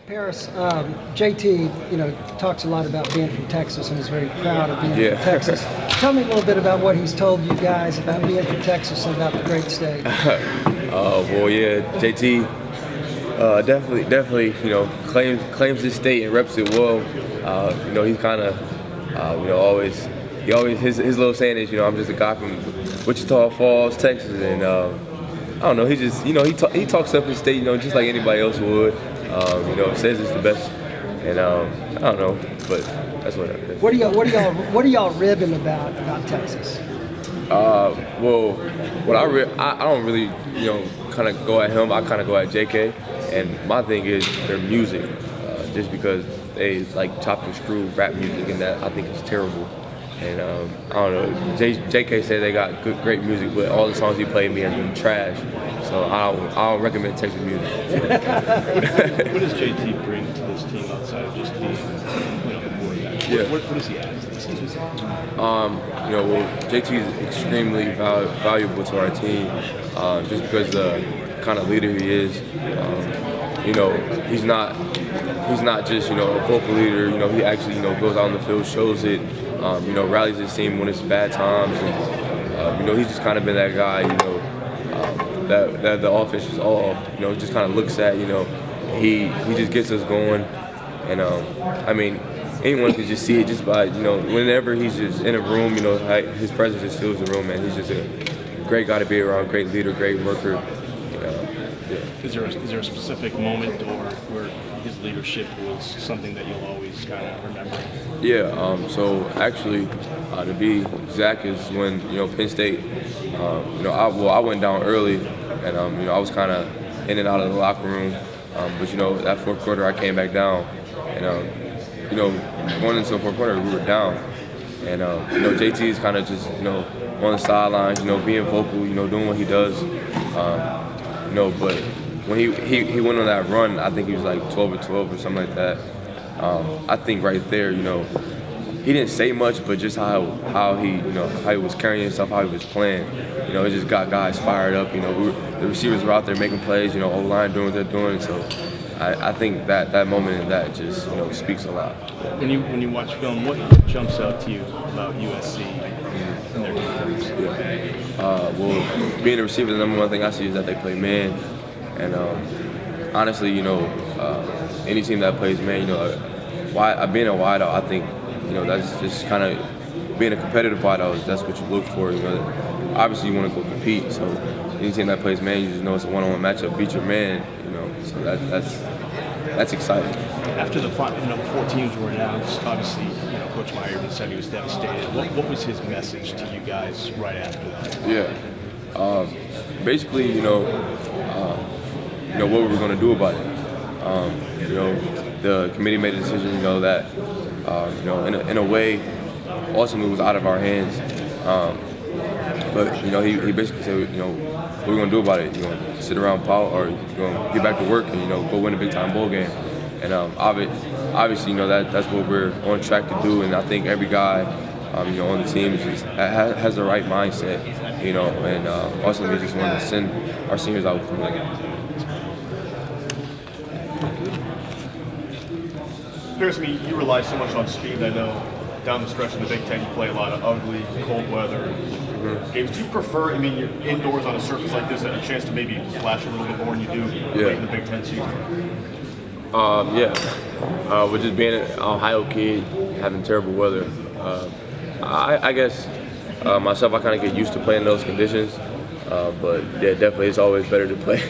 Parris, JT, talks a lot about being from Texas and is very proud of being from Texas. Tell me a little bit about what he's told you guys about being from Texas and about the great state. Well, yeah, JT definitely, claims his state and reps it well. He's kind of, always his little saying is, I'm just a guy from Wichita Falls, Texas, and I don't know, he just, he talks up his state, just like anybody else would. Says it's the best, and I don't know, but that's what it is. What are y'all ribbing about Texas? Well, what I don't really, kind of go at him. I kind of go at JK, and my thing is their music, just because they like chop and screw rap music, and that I think is terrible. And I don't know. JK said they got great music, but all the songs he played me has been trash. So I don't recommend Texas music. What does JT bring to this team outside of just being, the quarterback? Yeah. What does he add to this team? JT is extremely valuable to our team, just because the kind of leader he is. He's not just a vocal leader. He actually goes out on the field, shows it. Rallies his team when it's bad times, and he's just kind of been that guy. That the offense is all just kind of looks at. He just gets us going, and anyone can just see it just by whenever he's just in a room, his presence just fills the room, and he's just a great guy to be around, great leader, great worker. Yeah. Is there a specific moment or where his leadership was something that you'll always kind of remember? Yeah. So actually, to be exact, is when Penn State. I went down early, and I was kind of in and out of the locker room. But that fourth quarter, I came back down, and going into the fourth quarter, we were down, and JT is kind of just on the sidelines, being vocal, doing what he does. But when he went on that run, I think he was like 12 or 12 or something like that. I think right there, he didn't say much, but just how he how he was carrying himself, how he was playing, it just got guys fired up. The receivers were out there making plays, O-line doing what they're doing. So I think that moment and that just speaks a lot. When you watch film, what jumps out to you about USC and their defense? Well, being a receiver, the number one thing I see is that they play man, and honestly, any team that plays man, being a wideout, I think that's just kind of being a competitive wideout. That's what you look for. Obviously you want to go compete. So any team that plays man, you just know it's a one-on-one matchup. Beat your man. So that's exciting. After the 4 teams were announced, obviously, Coach Meyer even said he was devastated. What was his message to you guys right after that? Yeah, basically, what we were going to do about it. The committee made a decision, that, in a way, ultimately was out of our hands. But he basically said, what we're going to do about it. You're going to sit around, pout, or you're going to get back to work and go win a big time bowl game. And obviously, that's what we're on track to do. And I think every guy, on the team has the right mindset, and ultimately just want to send our seniors out with them. Parris, you rely so much on speed. I know down the stretch in the Big Ten you play a lot of ugly, cold weather games. Do you prefer, you're indoors on a surface like this, and a chance to maybe flash a little bit more than you do late in the Big Ten season? With just being an Ohio kid, having terrible weather, I guess myself, I kind of get used to playing in those conditions. But yeah, definitely, it's always better to play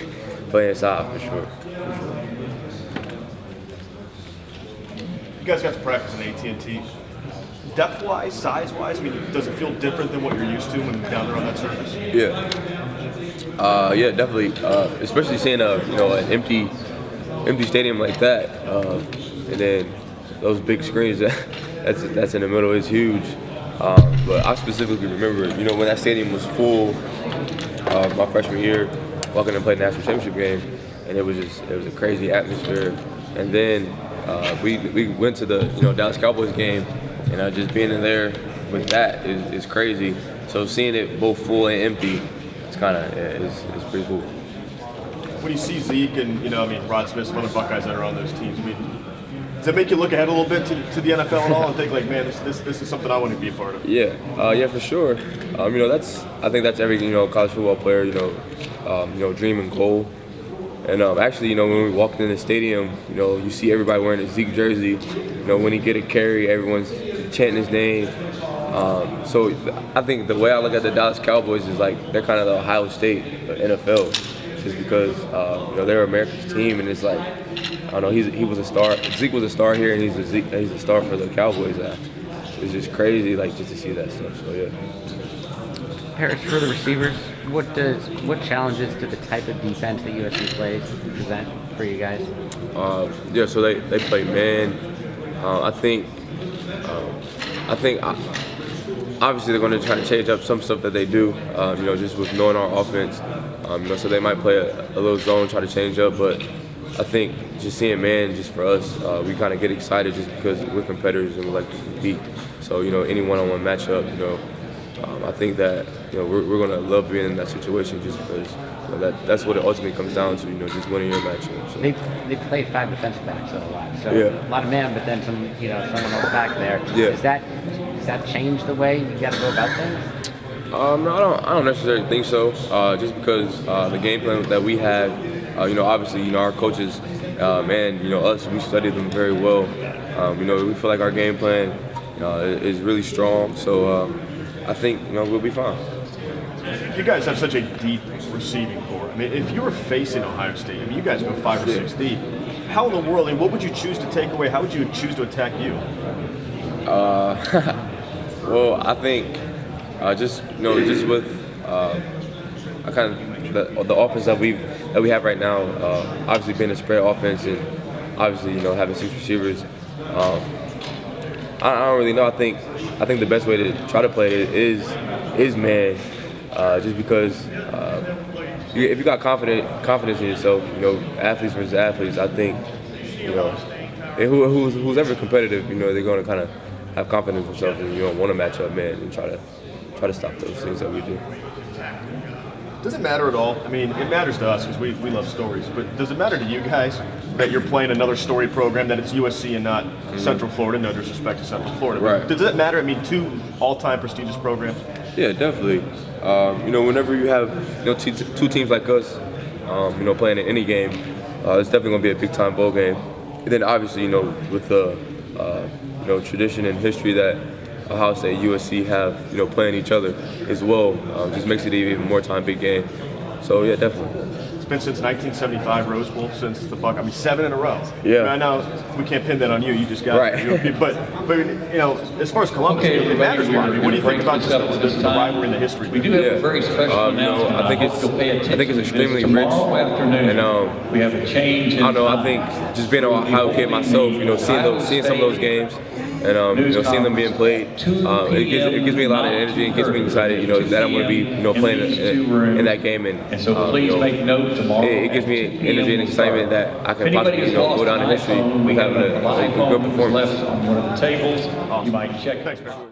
inside for sure. You guys got to practice in AT&T. Depth-wise, size-wise, does it feel different than what you're used to when you're down there on that surface? Yeah. Yeah, definitely. Especially seeing an empty stadium like that, and then those big screens that's in the middle is huge. But I specifically remember, when that stadium was full, my freshman year, walking and playing the national championship game, and it was a crazy atmosphere. And then we went to the Dallas Cowboys game, and just being in there with that is crazy. So seeing it both full and empty, it's kind of it's pretty cool. when you see Zeke and Rod Smith, some other Buckeyes that are on those teams, I mean, does it make you look ahead a little bit to the NFL at all and think like, man, this is something I want to be a part of? Yeah, for sure. I think that's every college football player dream and goal. And actually, when we walked in the stadium, you see everybody wearing a Zeke jersey. When he get a carry, everyone's chanting his name. So I think the way I look at the Dallas Cowboys is like they're kind of the Ohio State NFL, just because they're America's team, and it's like I don't know, he was a star. Zeke was a star here, and he's a star for the Cowboys. It's just crazy, like just to see that stuff. So yeah. Parris, for the receivers, what challenges to the type of defense that USC plays present for you guys? So they play man. I think obviously they're going to try to change up some stuff that they do. Just with knowing our offense. So they might play a little zone, try to change up, but I think just seeing man, just for us, we kind of get excited just because we're competitors and we like to compete. So any one-on-one matchup, I think that we're gonna love being in that situation just because that's what it ultimately comes down to. Just winning your matchup. So. They play 5 defensive backs a lot, so yeah. A lot of man, but then someone else back there. Yeah. Does that change the way you got to go about things? No, I don't necessarily think so. Just because the game plan that we have, obviously, our coaches, us, we study them very well. We feel like our game plan is really strong. So I think we'll be fine. You guys have such a deep receiving core. I mean, if you were facing Ohio State, you guys go 5 or 6 deep. How in the world, and what would you choose to take away? How would you choose to attack you? Well, I think just with I kind of the offense that we have right now, obviously being a spread offense and obviously having 6 receivers. I don't really know. I think the best way to try to play it is man, just because if you got confidence in yourself, athletes versus athletes. I think who's ever competitive, they're going to kind of have confidence in themselves and want to match up man and try to stop those things that we do. Does it matter at all? I mean, it matters to us because we love stories, but does it matter to you guys that you're playing another story program, that it's USC and not Central Florida? No disrespect to Central Florida. Right. Does it matter? I mean, 2 all-time prestigious programs? Yeah, definitely. Whenever you have 2 teams like us, playing in any game, it's definitely going to be a big-time bowl game. And then obviously, with the tradition and history that Ohio State and USC have, playing each other as well, just makes it even more time big game. So yeah, definitely. It's been since 1975 Rose Bowl, since the Buck. 7 in a row. Yeah. I know we can't pin that on you. You just got right. it. But as far as Columbus, it matters a lot. What do you think about the rivalry and the history? We do have a very special announcement. I think it's extremely rich. And we have a change. I don't know. I think just being an Ohio kid myself, seeing some of those games. And seeing them being played, it gives me a lot of energy and gets me excited. That I'm going to be playing in that game, and so please make note tomorrow. It gives me energy and excitement that I can possibly go down in history with having a good performance. On one of the tables, you might check. Thanks, man.